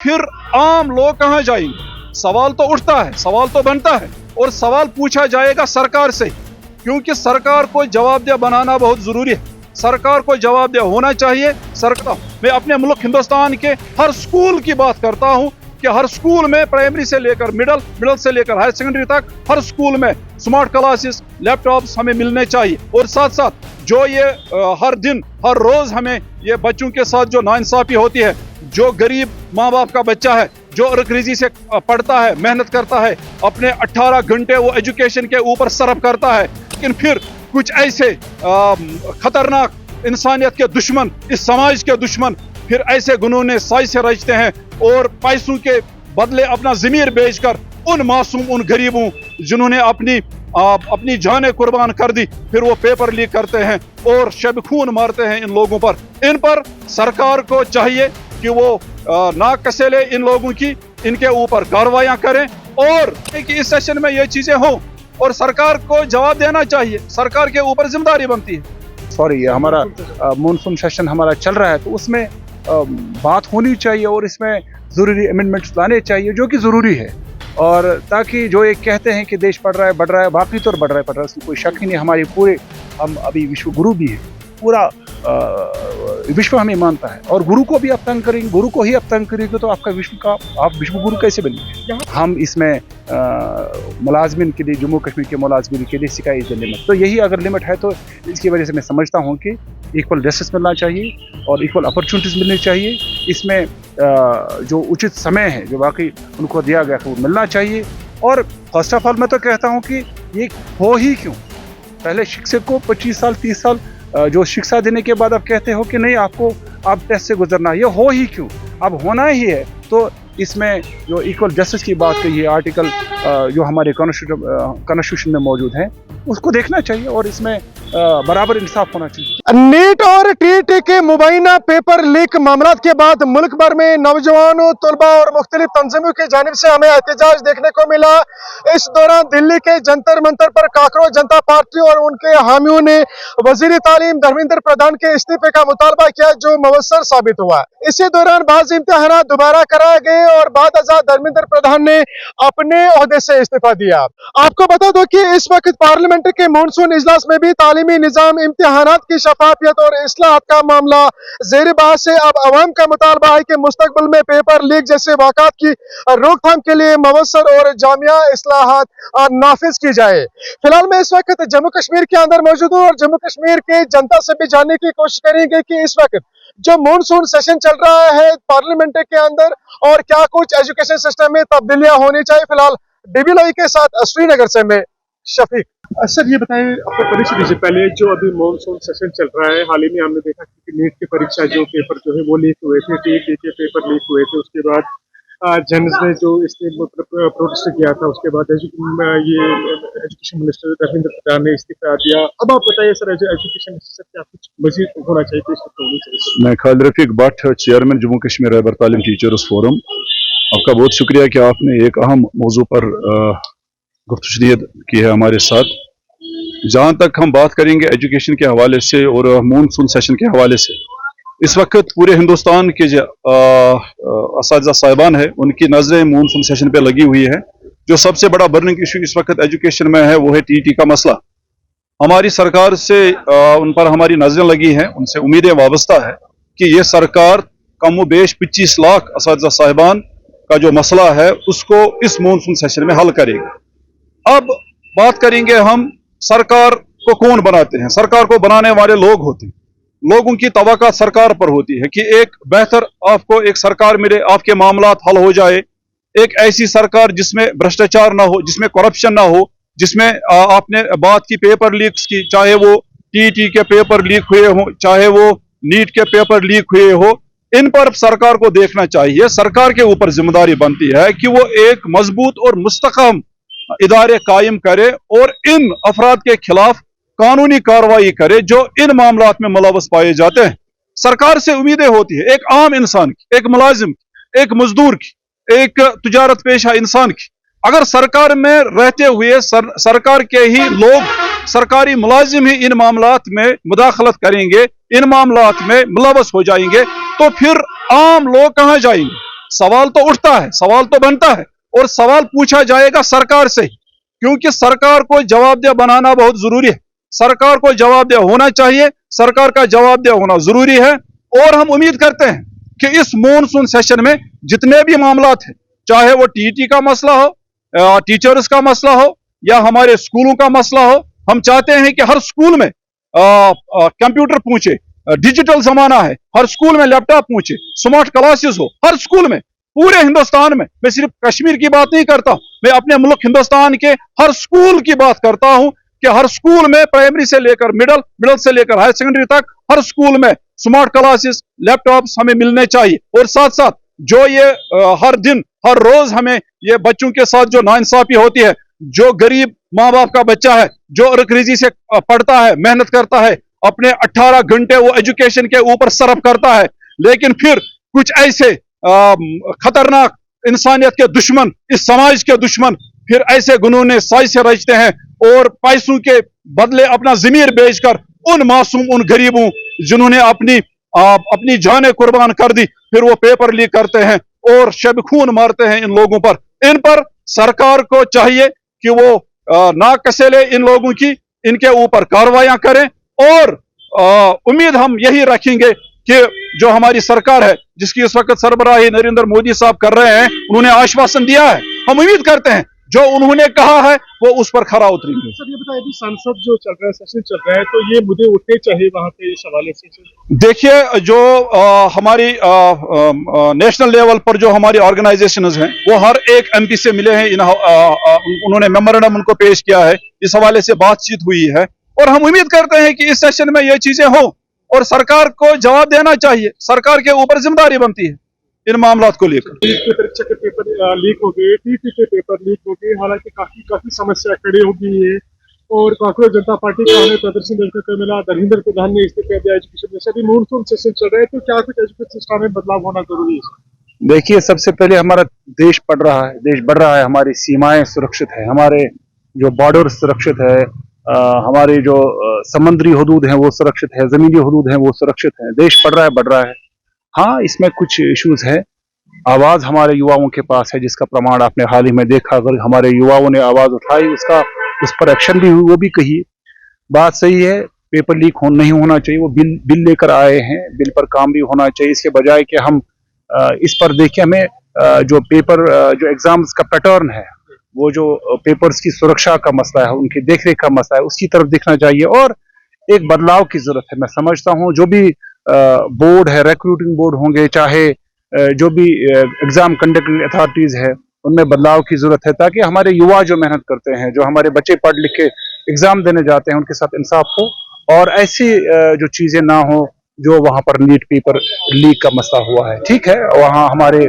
फिर आम लोग कहां जाएंगे? सवाल तो उठता है, सवाल तो बनता है और सवाल पूछा जाएगा सरकार से, क्योंकि सरकार को जवाबदेह बनाना बहुत जरूरी है। सरकार को जवाबदेह होना चाहिए। सरकार, मैं अपने मुल्क हिंदुस्तान के हर स्कूल की बात करता हूं कि हर स्कूल में प्राइमरी से लेकर मिडिल से लेकर हायर सेकेंडरी तक हर स्कूल में स्मार्ट क्लासेस, लैपटॉप्स हमें मिलने चाहिए। और साथ साथ जो ये हर दिन हर रोज हमें ये बच्चों के साथ जो नाइंसाफी होती है, जो गरीब माँ बाप का बच्चा है, जो अरकरेजी से पढ़ता है, मेहनत करता है, अपने 18 घंटे वो एजुकेशन के ऊपर सर्व करता है, लेकिन फिर कुछ ऐसे खतरनाक इंसानियत के दुश्मन, इस समाज के दुश्मन फिर ऐसे गुनूने साजिशें रचते हैं और पैसों के बदले अपना ज़मीर बेचकर उन मासूम, उन गरीबों जिन्होंने अपनी जानें कुर्बान कर दी, फिर वो पेपर लीक करते हैं और शब खून मारते हैं इन लोगों पर। इन पर सरकार को चाहिए कि वो नाक कसेले इन लोगों की, इनके ऊपर कार्रवाइयां करें और कि इस सेशन में ये चीजें हों और सरकार को जवाब देना चाहिए। सरकार के ऊपर जिम्मेदारी बनती है। सॉरी, हमारा मानसून सेशन हमारा चल रहा है, तो उसमें बात होनी चाहिए और इसमें ज़रूरी अमेंडमेंट्स लाने चाहिए जो कि ज़रूरी है, और ताकि जो एक कहते हैं कि देश बढ़ रहा है, बाकी तो बढ़ रहा है, इसमें कोई शक ही नहीं। हमारे पूरे, हम अभी विश्व गुरु भी है, पूरा विश्व हमें मानता है, और गुरु को भी आप तंग करेंगे, गुरु को ही आप तंग करेंगे तो आपका आप विश्व गुरु कैसे बनेंगे? हम इसमें मुलाजमिन के लिए, जम्मू कश्मीर के मुलाजमिन के लिए स्काई इज द लिमिट, तो यही अगर लिमिट है तो इसकी वजह से मैं समझता हूँ कि इक्वल जस्टिस मिलना चाहिए और इक्वल अपॉर्चुनिटीज़ मिलनी चाहिए। इसमें जो उचित समय है जो वाकई उनको दिया गया था वो मिलना चाहिए। और फर्स्ट ऑफ ऑल मैं तो कहता हूँ कि ये हो ही क्यों? पहले शिक्षक को 25 साल 30 साल जो शिक्षा देने के बाद आप कहते हो कि नहीं, आप टेस्ट से गुजरना, ये हो ही क्यों? अब होना ही है। तो इसमें जो इक्वल जस्टिस की बात कही है, आर्टिकल जो हमारे कॉन्स्टिट्यूशन में मौजूद है, उसको देखना चाहिए और इसमें बराबर इंसाफ होना चाहिए। नीट और टीईटी के मुबैना पेपर लीक मामला के बाद मुल्क भर में नौजवानों, तलबा और मुख्तलिफ तंजीमों की जानिब से हमें एहतजाज देखने को मिला। इस दौरान दिल्ली के जंतर मंतर पर काकरोच जनता पार्टी और उनके हामियों ने वजीर तालीम धर्मेंद्र प्रधान के इस्तीफे का मुतालबा किया, जो मुवस्सर साबित हुआ। इसी दौरान बाज़ इम्तिहानात दोबारा कराए गए और बाद अज़ा धर्मेंद्र प्रधान ने अपने ओहदे से इस्तीफा दिया। आपको बता दो कि इस वक्त पार्लियामेंट के मानसून इजलास में भी तालीमी निजाम, इम्तिहानात की शफाफियत और इस्लाहत का मामला ज़ेर बहस है। अब अवाम का मुतालबा है कि मुस्तकबिल में पेपर लीक जैसे वाक़ात की रोकथाम के लिए मुवस्सर और जामिया इस्लाहत नाफिज की जाए। फिलहाल मैं इस वक्त जम्मू कश्मीर के अंदर मौजूद हूँ और जम्मू कश्मीर के जनता से भी जानने की कोशिश करेंगे कि इस वक्त जो मानसून सेशन चल रहा है पार्लियामेंट के अंदर, और क्या कुछ एजुकेशन सिस्टम में तब्दीलियां होनी चाहिए। फिलहाल डीबी के साथ श्रीनगर से मैं शफीक। सर, ये बताएं, आपको परिचय दीजिए पहले। जो अभी मानसून सेशन चल रहा है, हाल ही में हमने देखा कि नीट की परीक्षा जो पेपर जो है वो लीक हुए थे, टीईटी के पेपर लीक हुए थे, उसके बाद जैनिस ने जो इसने प्रोटेस्ट किया था, उसके बाद ये एजुकेशन मिनिस्टर धर्मेंद्र प्रधान ने इस्तीफा दिया। अब आप बताइए सर, एजुकेशन मिनिस्टर क्या कुछ मजीद होना चाहिए, कुछ होनी चाहिए? मैं खालिद रफीक भट्ट, चेयरमैन जम्मू कश्मीर रहबर तालीम टीचर्स फोरम, आपका बहुत शुक्रिया कि आपने एक अहम मौजू पर गुफ्तगू की है हमारे साथ। जहाँ तक हम बात करेंगे एजुकेशन के हवाले से और मानसून सेशन के हवाले से, इस वक्त पूरे हिंदुस्तान के जो असातिज़ा साहिबान है उनकी नज़रें मानसून सेशन पे लगी हुई है। जो सबसे बड़ा बर्निंग इशू इस वक्त एजुकेशन में है वो है टीईटी का मसला। हमारी सरकार से उन पर हमारी नज़रें लगी हैं, उनसे उम्मीदें वाबस्ता है कि ये सरकार कम व बेश 25 लाख असातिज़ा साहिबान का जो मसला है उसको इस मानसून सेशन में हल करेगी। अब बात करेंगे हम सरकार को कौन बनाते हैं। सरकार को बनाने वाले लोग होते हैं, लोगों की तवक्कुआत सरकार पर होती है कि एक बेहतर आपको एक सरकार मिले, आपके मामलात हल हो जाए। एक ऐसी सरकार जिसमें भ्रष्टाचार ना हो, जिसमें करप्शन ना हो, जिसमें आपने बात की पेपर लीक्स की, चाहे वो टीईटी के पेपर लीक हुए हो, चाहे वो नीट के पेपर लीक हुए हो, इन पर सरकार को देखना चाहिए। सरकार के ऊपर जिम्मेदारी बनती है कि वो एक मजबूत और मुस्तकम इदारे कायम करे और इन अफराद के खिलाफ कानूनी कार्रवाई करे जो इन मामलात में मुलव्वस पाए जाते हैं। सरकार से उम्मीदें होती है एक आम इंसान की, एक मुलाजिम की, एक मजदूर की, एक तुजारत पेशा इंसान की। अगर सरकार में रहते हुए सरकार के ही लोग, सरकारी मुलाजिम ही इन मामलात में मुदाखलत करेंगे, इन मामलात में मुलव्वस हो जाएंगे, तो फिर आम लोग कहां जाएंगे? सवाल तो उठता है, सवाल तो बनता है, और सवाल पूछा जाएगा सरकार से, क्योंकि सरकार को जवाबदेह बनाना बहुत जरूरी है। सरकार को जवाबदेह होना चाहिए, सरकार का जवाबदेह होना जरूरी है। और हम उम्मीद करते हैं कि इस मॉनसून सेशन में जितने भी मामला थे, चाहे वो टीटी का मसला हो, टीचर्स का मसला हो, या हमारे स्कूलों का मसला हो, हम चाहते हैं कि हर स्कूल में कंप्यूटर पहुंचे, डिजिटल जमाना है, हर स्कूल में लैपटॉप पहुंचे, स्मार्ट क्लासेस हो हर स्कूल में, पूरे हिंदुस्तान में। मैं सिर्फ कश्मीर की बात नहीं करता, मैं अपने मुल्क हिंदुस्तान के हर स्कूल की बात करता हूं कि हर स्कूल में प्राइमरी से लेकर मिडिल से लेकर हायर सेकेंडरी तक हर स्कूल में स्मार्ट क्लासेस, लैपटॉप्स हमें मिलने चाहिए। और साथ साथ जो ये हर दिन हर रोज हमें ये बच्चों के साथ जो नाइंसाफी होती है, जो गरीब माँ बाप का बच्चा है, जो अंग्रेजी से पढ़ता है, मेहनत करता है, अपने 18 घंटे वो एजुकेशन के ऊपर सर्फ करता है, लेकिन फिर कुछ ऐसे खतरनाक इंसानियत के दुश्मन, इस समाज के दुश्मन, फिर ऐसे गुनूने साजिशें रचते हैं और पैसों के बदले अपना ज़मीर बेचकर उन मासूम, उन गरीबों जिन्होंने अपनी जानें कुर्बान कर दी, फिर वो पेपर लीक करते हैं और शब खून मारते हैं इन लोगों पर। इन पर सरकार को चाहिए कि वो नाक कसेले इन लोगों की, इनके ऊपर कार्रवाइयां करें। और उम्मीद हम यही रखेंगे कि जो हमारी सरकार है, जिसकी इस वक्त सरबराही नरेंद्र मोदी साहब कर रहे हैं, उन्होंने आश्वासन दिया है, हम उम्मीद करते हैं जो उन्होंने कहा है वो उस पर खरा उतरेंगे। सर ये बताइए, अभी संसद जो चल रहा है, सेशन चल रहा है, तो ये मुद्दे उठने चाहिए वहां पे इस हवाले से? देखिए, जो हमारी नेशनल लेवल पर जो हमारी ऑर्गेनाइजेशंस हैं, वो हर एक एमपी से मिले हैं, उन्होंने मेमोरेंडम उनको पेश किया है, इस हवाले से बातचीत हुई है, और हम उम्मीद करते हैं कि इस सेशन में ये चीजें हों और सरकार को जवाब देना चाहिए। सरकार के ऊपर जिम्मेदारी बनती है इन मामलों को लेकर। परीक्षा के पेपर लीक हो गए, टीटी के पेपर लीक हो गए, हालांकि काफी समस्या खड़ी हो गई है, और कांग्रेस जनता पार्टी का हमें प्रदर्शन देखने को मिला। धर्मेंद्र प्रधान ने इस्तीफा दिया एजुकेशन में। सभी मॉनसून सेशन चल रहा है, तो क्या कुछ एजुकेशन सिस्टम में बदलाव होना जरूरी है? देखिए, सबसे पहले हमारा देश बढ़ रहा है, देश बढ़ रहा है, हमारी सीमाएं सुरक्षित है, हमारे जो बॉर्डर सुरक्षित है, हमारे जो समुद्री हदूद हैं वो सुरक्षित है, जमीनी हदूद हैं वो सुरक्षित है, देश बढ़ रहा है, बढ़ रहा है। हाँ, इसमें कुछ इश्यूज है। आवाज हमारे युवाओं के पास है, जिसका प्रमाण आपने हाल ही में देखा। अगर हमारे युवाओं ने आवाज उठाई, उस पर एक्शन भी हुई, वो भी कही। बात सही है, पेपर लीक नहीं होना चाहिए। वो बिल लेकर आए हैं, बिल पर काम भी होना चाहिए। इसके बजाय कि हम इस पर देखिए, हमें जो पेपर जो एग्जाम्स का पैटर्न है, वो जो पेपर्स की सुरक्षा का मसला है, उनकी देखरेख का मसला है, उसकी तरफ देखना चाहिए। और एक बदलाव की जरूरत है। मैं समझता हूँ जो भी बोर्ड है, रिक्रूटिंग बोर्ड होंगे, चाहे जो भी एग्जाम कंडक्टिंग अथॉरिटीज है, उनमें बदलाव की जरूरत है, ताकि हमारे युवा जो मेहनत करते हैं, जो हमारे बच्चे पढ़ लिख के एग्जाम देने जाते हैं, उनके साथ इंसाफ हो और ऐसी जो चीजें ना हो जो वहां पर नीट पेपर लीक का मसला हुआ है। ठीक है, वहां हमारे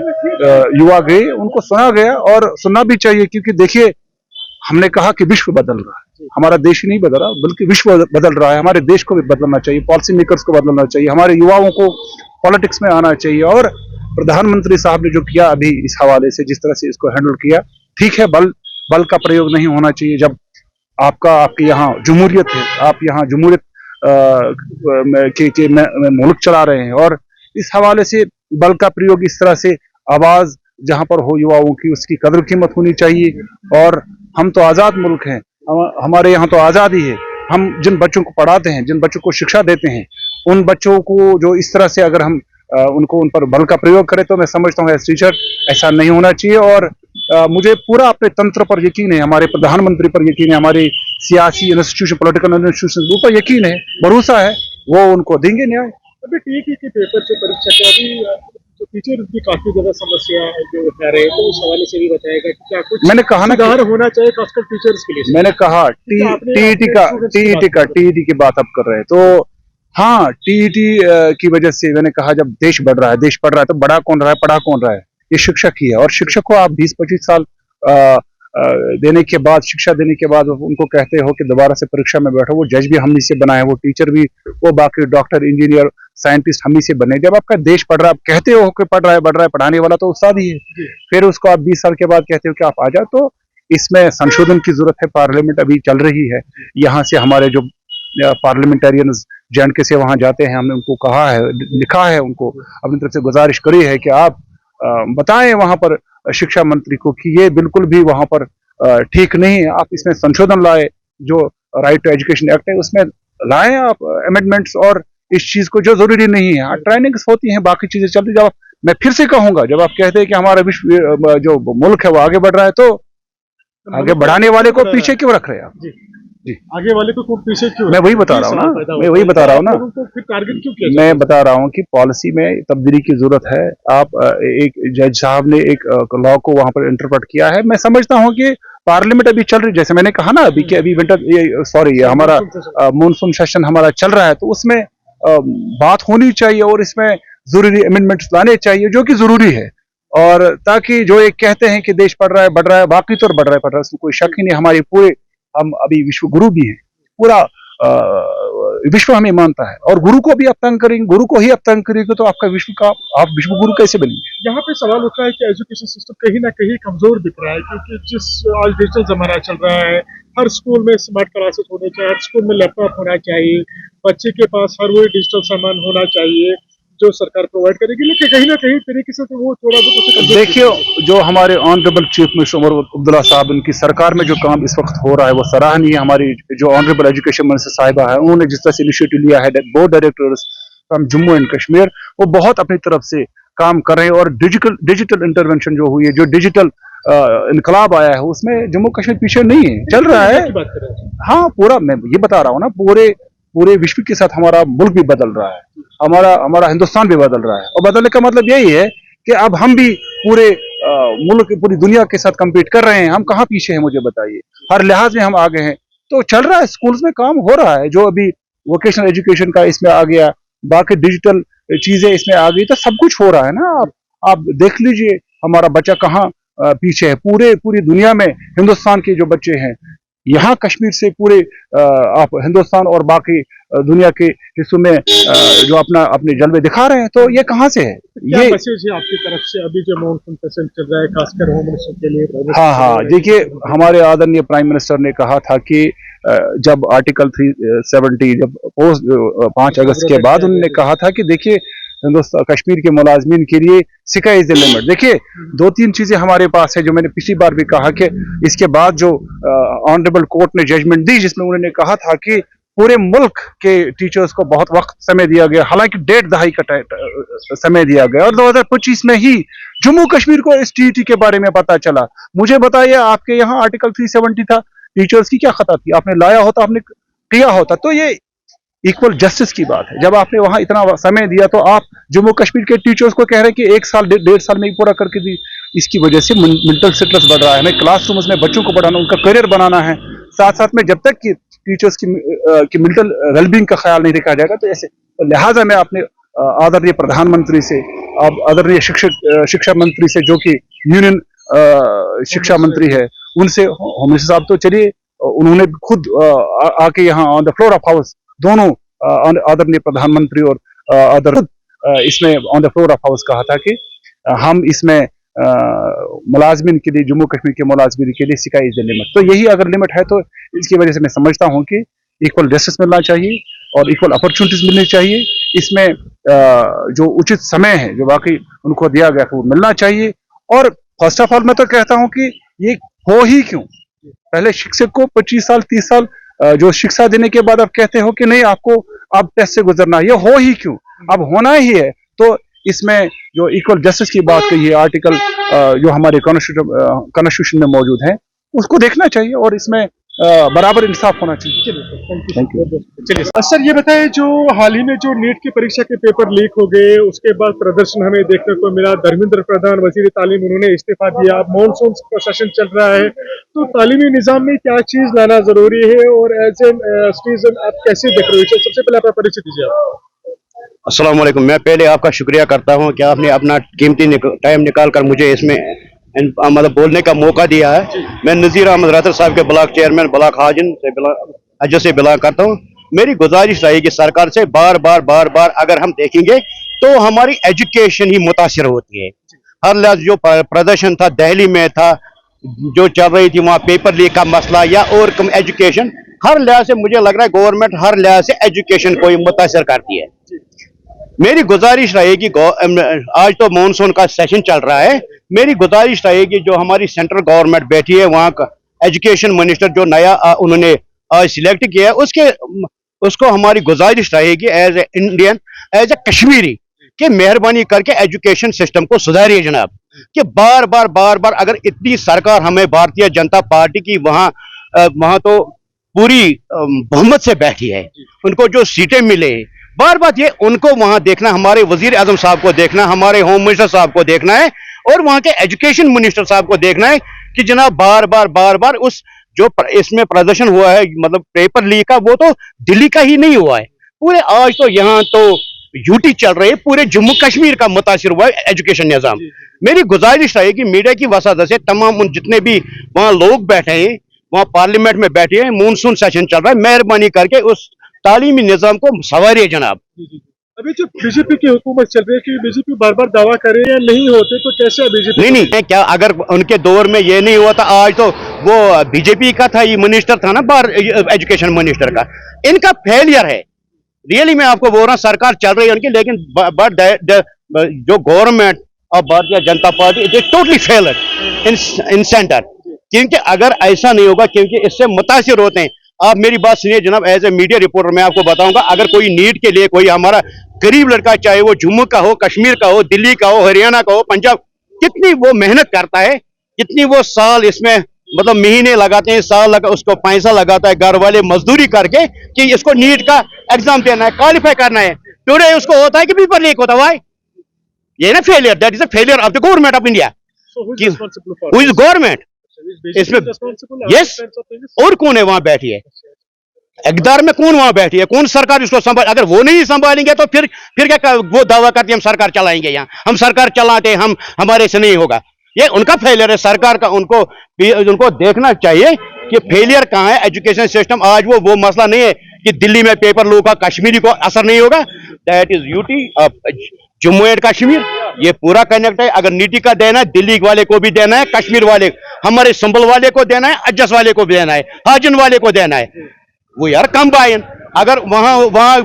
युवा गए, उनको सुना गया और सुनना भी चाहिए, क्योंकि देखिए, हमने कहा कि विश्व बदल रहा है, हमारा देश ही नहीं बदल रहा बल्कि विश्व बदल रहा है। हमारे देश को भी बदलना चाहिए, पॉलिसी मेकर्स को बदलना चाहिए, हमारे युवाओं को पॉलिटिक्स में आना चाहिए। और प्रधानमंत्री साहब ने जो किया अभी इस हवाले से, जिस तरह से इसको हैंडल किया, ठीक है, बल का प्रयोग नहीं होना चाहिए। जब आपके यहाँ जमहूरियत है, आप यहाँ जमहूरियत के मुल्क चला रहे हैं, और इस हवाले से बल का प्रयोग इस तरह से, आवाज जहां पर हो युवाओं की, उसकी कदर कीमत होनी चाहिए। और हम तो आजाद मुल्क हैं, हमारे यहाँ तो आजादी है। हम जिन बच्चों को पढ़ाते हैं, जिन बच्चों को शिक्षा देते हैं, उन बच्चों को जो इस तरह से अगर हम उन पर बल का प्रयोग करें, तो मैं समझता हूँ एज टीचर ऐसा नहीं होना चाहिए। और मुझे पूरा अपने तंत्र पर यकीन है, हमारे प्रधानमंत्री पर यकीन है, हमारे सियासी इंस्टीट्यूशन, पॉलिटिकल इंस्टीट्यूशन ऊपर यकीन है, भरोसा है, वो उनको देंगे न्याय। अभी टीटी के पेपर जो परीक्षा के अभी जो टीचर की काफी ज्यादा समस्या जो उठा रहे हैं, तो उस हवाले से भी बताएगा कि क्या कुछ मैंने कहा ना सुधार होना चाहिए खासकर टीचर्स के लिए। मैंने कहा टीईटी की बात आप कर रहे हैं, तो हाँ, टीईटी की वजह से मैंने कहा, जब देश बढ़ रहा है, देश पढ़ रहा है, तो बड़ा कौन रहा है, पढ़ा कौन रहा है? ये शिक्षक ही है। और शिक्षक को आप 20-25 साल देने के बाद, शिक्षा देने के बाद उनको कहते हो कि दोबारा से परीक्षा में बैठो, वो जज भी हम ही से बनाए, वो टीचर भी, वो बाकी डॉक्टर, इंजीनियर, साइंटिस्ट हम ही से बने। जब आपका देश पढ़ रहा है, आप कहते हो कि पढ़ रहा है, बढ़ रहा है, पढ़ाने वाला तो उस्ताद ही है, फिर उसको आप 20 साल के बाद कहते हो कि आप आ जाओ, तो इसमें संशोधन की जरूरत है। पार्लियामेंट अभी चल रही है, यहाँ से हमारे जो पार्लियामेंटेरियंस JNK से वहां जाते हैं, हमने उनको कहा है, लिखा है, उनको अपनी तरफ से गुजारिश करी है कि आप बताएं वहां पर शिक्षा मंत्री को कि ये बिल्कुल भी वहां पर ठीक नहीं है, आप इसमें संशोधन लाए, जो राइट टू एजुकेशन एक्ट है उसमें लाएं आप अमेंडमेंट्स, और इस चीज को जो जरूरी नहीं है, ट्रेनिंग्स होती हैं, बाकी चीजें चलती। जब मैं फिर से कहूंगा, जब आप कहते हैं कि हमारा विश्व जो मुल्क है वो आगे बढ़ रहा है, तो आगे बढ़ाने वाले को पीछे क्यों रख रहे हैं आप? जी, आगे वाले को पीछे क्यों? मैं वही बता रहा हूँ ना, मैं वही बता रहा हूँ ना, फिर टारगेट क्यों किया? मैं बता रहा हूँ कि पॉलिसी में तब्दीली की जरूरत है। आप एक जज साहब ने एक लॉ को वहां पर इंटरप्रेट किया है। मैं समझता हूँ कि पार्लियामेंट अभी चल रही, जैसे मैंने कहा ना अभी कि अभी विंटर सॉरी हमारा मानसून सेशन हमारा चल रहा है, तो उसमें बात होनी चाहिए और इसमें जरूरी अमेंडमेंट्स लाने चाहिए जो कि जरूरी है, और ताकि जो एक कहते हैं कि देश बढ़ रहा है, बाकी तो बढ़ रहा है, उसमें कोई शक ही नहीं। हमारी पूरे हम अभी विश्व गुरु भी हैं, पूरा विश्व हमें मानता है, और गुरु को भी आप तंग करेंगे, गुरु को ही आप तंग करेंगे तो आपका विश्व का आप विश्व गुरु कैसे बनेंगे? यहाँ पे सवाल उठता है कि एजुकेशन सिस्टम कहीं ना कहीं कमजोर दिख रहा है, क्योंकि जिस आज डिजिटल जमाना चल रहा है, हर स्कूल में स्मार्ट क्लासेस होने चाहिए, हर स्कूल में लैपटॉप होना चाहिए, बच्चे के पास हर वो डिजिटल सामान होना चाहिए जो सरकार प्रोवाइड करेगी, लेकिन कहीं ना कहीं तरीके से तो वो थोड़ा बहुत देखिए, जो हमारे honourable chief minister Omar Abdullah साहब, उनकी सरकार में जो काम इस वक्त हो रहा है वो सराहनीय है। हमारी जो ऑनरेबल एजुकेशन मिनिस्टर साहिबा है, उन्होंने जिस तरह से इनिशिएटिव लिया है, board directors from Jammu and Kashmir, वो बहुत अपनी तरफ से काम कर रहे हैं, और डिजिटल इंटरवेंशन जो हुई है, जो डिजिटल इनकलाब आया है, उसमें जम्मू कश्मीर पीछे नहीं है, चल रहा है। हाँ, पूरा मैं ये बता रहा हूँ ना, पूरे विश्व के साथ हमारा मुल्क भी बदल रहा है, हमारा हिंदुस्तान भी बदल रहा है, और बदलने का मतलब यही है कि अब हम भी पूरे मुल्क, पूरी दुनिया के साथ compete कर रहे हैं। हम कहाँ पीछे हैं, मुझे बताइए, हर लिहाज में हम आगे हैं। तो चल रहा है, स्कूल्स में काम हो रहा है, जो अभी वोकेशनल एजुकेशन का इसमें आ गया, बाकी डिजिटल चीजें इसमें आ गई, तो सब कुछ हो रहा है ना। आप देख लीजिए हमारा बच्चा कहाँ पीछे है, पूरी दुनिया में हिंदुस्तान के जो बच्चे हैं, यहाँ कश्मीर से पूरे आप हिंदुस्तान और बाकी दुनिया के हिस्सों में जो अपने जलवे दिखा रहे हैं, तो ये कहाँ से है? ये मैसेज है आपकी तरफ से अभी जो मानसून सेशन चल रहा है, खासकर होम मिनिस्टर के लिए? हाँ, देखिए, हमारे आदरणीय प्राइम मिनिस्टर ने कहा था कि जब आर्टिकल 370 जब पोस्ट 5 अगस्त के बाद उन्होंने कहा था कि देखिए, हिंदुस्तान कश्मीर के मुलाजमीन के लिए स्काई इज द लिमिट। देखिए, 2-3 चीजें हमारे पास है, जो मैंने पिछली बार भी कहा कि इसके बाद जो ऑनरेबल कोर्ट ने जजमेंट दी, जिसमें उन्होंने कहा था कि पूरे मुल्क के टीचर्स को बहुत वक्त समय दिया गया, हालांकि 1.5 दहाई का समय दिया गया, और 2025 में ही जम्मू कश्मीर को इस टीटी के बारे में पता चला। मुझे बताइए, आपके यहाँ आर्टिकल 370 था, टीचर्स की क्या खता थी? आपने लाया होता, आपने किया होता, तो ये इक्वल जस्टिस की बात है। जब आपने वहां इतना समय दिया, तो आप जम्मू कश्मीर के टीचर्स को कह रहे हैं कि 1 साल 1.5 साल में ही पूरा करके दी। इसकी वजह से मेंटल स्ट्रेस बढ़ रहा है, हमें क्लासरूम्स में बच्चों को पढ़ाना, उनका करियर बनाना है, साथ में जब तक कि टीचर्स की मेंटल वेलबींग का ख्याल नहीं रखा जाएगा, तो ऐसे लिहाजा मैं अपने आदरणीय प्रधानमंत्री से, आदरणीय शिक्षा मंत्री से, जो कि यूनियन शिक्षा मंत्री है, उनसे, होम मिनिस्टर साहब तो चलिए, उन्होंने खुद आके यहाँ on the floor of house, दोनों आदरणीय प्रधानमंत्री और इसमें on the floor of house कहा था कि हम इसमें मुलाजमीन के लिए, जम्मू कश्मीर के मुलाजमीन के लिए स्काई इज द लिमिट। तो यही अगर लिमिट है, तो इसकी वजह से मैं समझता हूं कि इक्वल जस्टिस मिलना चाहिए और इक्वल अपॉर्चुनिटीज मिलनी चाहिए। इसमें जो उचित समय है, जो बाकी उनको दिया गया, वो मिलना चाहिए। और फर्स्ट ऑफ ऑल मैं तो कहता हूं कि ये हो ही क्यों? पहले शिक्षक को 25 साल 30 साल जो शिक्षा देने के बाद आप कहते हो कि नहीं, आपको अब टेस्ट से गुजरना है, ये हो ही क्यों? अब होना ही है। तो इसमें जो इक्वल जस्टिस की बात कही है, आर्टिकल जो हमारे कॉन्स्टिट्यूशन में मौजूद है, उसको देखना चाहिए और इसमें बराबर इंसाफ होना चाहिए। Thank you. चलिए सर, ये बताइए, जो हाल ही में जो नीट की परीक्षा के पेपर लीक हो गए, उसके बाद प्रदर्शन हमें देखने को मिला, धर्मेंद्र प्रधान वजीर तालीम, उन्होंने इस्तीफा दिया, मानसून का सेशन चल रहा है, तो तालीमी निजाम में क्या चीज लाना जरूरी है और एज एन सिटीजन आप कैसे देख रहे हो? सबसे पहले अपना परिचय दीजिए आप। अस्सलाम वालेकुम। मैं पहले आपका शुक्रिया करता हूं कि आपने अपना कीमती टाइम निकाल कर मुझे इसमें मतलब बोलने का मौका दिया है। मैं नज़ीर अहमद रातर साहब के ब्लॉक चेयरमैन ब्लॉक हाजिन से बिलोंग करता हूं। मेरी गुजारिश रहेगी सरकार से, बार बार अगर हम देखेंगे तो हमारी एजुकेशन ही मुतासिर होती है। हर लिहाज जो प्रदर्शन था दिल्ली में था, जो चल रही थी वहाँ पेपर लीक का मसला या और कम एजुकेशन, हर लिहाज से मुझे लग रहा है गवर्नमेंट हर लिहाज से एजुकेशन को मुतासिर करती है। मेरी गुजारिश रहेगी आज तो मॉनसून का सेशन चल रहा है, मेरी गुजारिश रहेगी जो हमारी सेंट्रल गवर्नमेंट बैठी है वहाँ का एजुकेशन मिनिस्टर जो नया उन्होंने आज सिलेक्ट किया है उसको हमारी गुजारिश रहेगी as a Indian as a Kashmiri कि मेहरबानी करके एजुकेशन सिस्टम को सुधारिए जनाब। कि बार बार अगर इतनी सरकार हमें भारतीय जनता पार्टी की वहां तो पूरी बहुमत से बैठी है, उनको जो सीटें मिले बार ये उनको वहां देखना, हमारे वजीर आजम साहब को देखना, हमारे होम मिनिस्टर साहब को देखना है और वहां के एजुकेशन मिनिस्टर साहब को देखना है कि जनाब बार उस जो इसमें प्रदर्शन हुआ है मतलब पेपर लीक का, वो तो दिल्ली का ही नहीं हुआ है, पूरे आज तो यहाँ तो यूटी चल रही है, पूरे जम्मू कश्मीर का मुतासिर हुआ है एजुकेशन निजाम। मेरी गुजारिश है कि मीडिया की वसादत से तमाम जितने भी वहां लोग बैठे हैं, वहां पार्लियामेंट में बैठे हैं, मानसून सेशन चल रहा है, मेहरबानी करके उस तालीमी निजाम को संवारिए जनाब। अभी जो बीजेपी की हुकूमत चल रही है कि बीजेपी बार दावा करे या नहीं होते तो कैसे बीजेपी नहीं क्या अगर उनके दौर में ये नहीं हुआ था, आज तो वो बीजेपी का था, ये मिनिस्टर था ना बार एजुकेशन मिनिस्टर का, इनका फेलियर है रियली। मैं आपको बोल रहा हूँ सरकार चल रही है उनकी, लेकिन जो government of Bharatiya Janata party it is totally failure in centre, क्योंकि अगर ऐसा नहीं होगा क्योंकि इससे मुतासिर होते हैं। आप मेरी बात सुनिए जनाब, एज ए मीडिया रिपोर्टर मैं आपको बताऊंगा, अगर कोई नीट के लिए कोई हमारा गरीब लड़का, चाहे वो जम्मू का हो, कश्मीर का हो, दिल्ली का हो, हरियाणा का हो, पंजाब, कितनी वो मेहनत करता है, कितनी वो साल इसमें मतलब महीने लगाते हैं, साल उसको पैसा लगाता है, घर वाले मजदूरी करके कि इसको नीट का एग्जाम देना है, क्वालिफाई करना है, टुडे उसको होता है कि पेपर लीक होता है। ये ना failure, that is a failure of the government of India. Who is government इसमें? यस, और कौन है वहां बैठी है इक़्तिदार में, कौन वहां बैठी है, कौन सरकार इसको संभाल? अगर वो नहीं संभालेंगे तो फिर क्या वो दावा करते हम सरकार चलाएंगे, यहाँ हम सरकार चलाते हम हमारे से नहीं होगा। ये उनका फेलियर है सरकार का, उनको देखना चाहिए कि फेलियर कहाँ है एजुकेशन सिस्टम। आज वो मसला नहीं है कि दिल्ली में पेपर लो का कश्मीरी को असर नहीं होगा, that is UT Jammu and Kashmir, ये पूरा कनेक्ट है। अगर नीति का देना है दिल्ली वाले को भी देना है, कश्मीर वाले हमारे संबल वाले को देना है, अजस वाले को भी देना है, हाजन वाले को देना है, वो यार कंबाइन। अगर वहां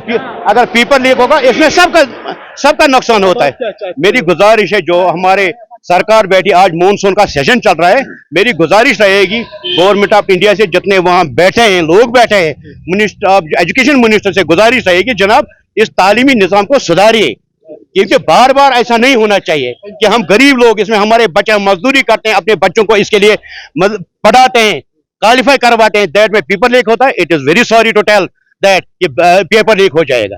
अगर पेपर लीक होगा इसमें सबका नुकसान होता है। मेरी गुजारिश है जो हमारे सरकार बैठी, आज मॉनसून का सेशन चल रहा है, मेरी गुजारिश रहेगी गवर्नमेंट ऑफ इंडिया से, जितने वहां बैठे हैं लोग बैठे हैं, मिनिस्टर एजुकेशन मिनिस्टर से गुजारिश रहेगी जनाब इस तालीमी निजाम को सुधारिए, क्योंकि बार ऐसा नहीं होना चाहिए कि हम गरीब लोग इसमें हमारे बच्चे मजदूरी करते हैं, अपने बच्चों को इसके लिए पढ़ाते हैं, क्वालिफाई करवाते हैं, दैट में पेपर लीक होता है। It is very sorry to tell that paper leak हो जाएगा।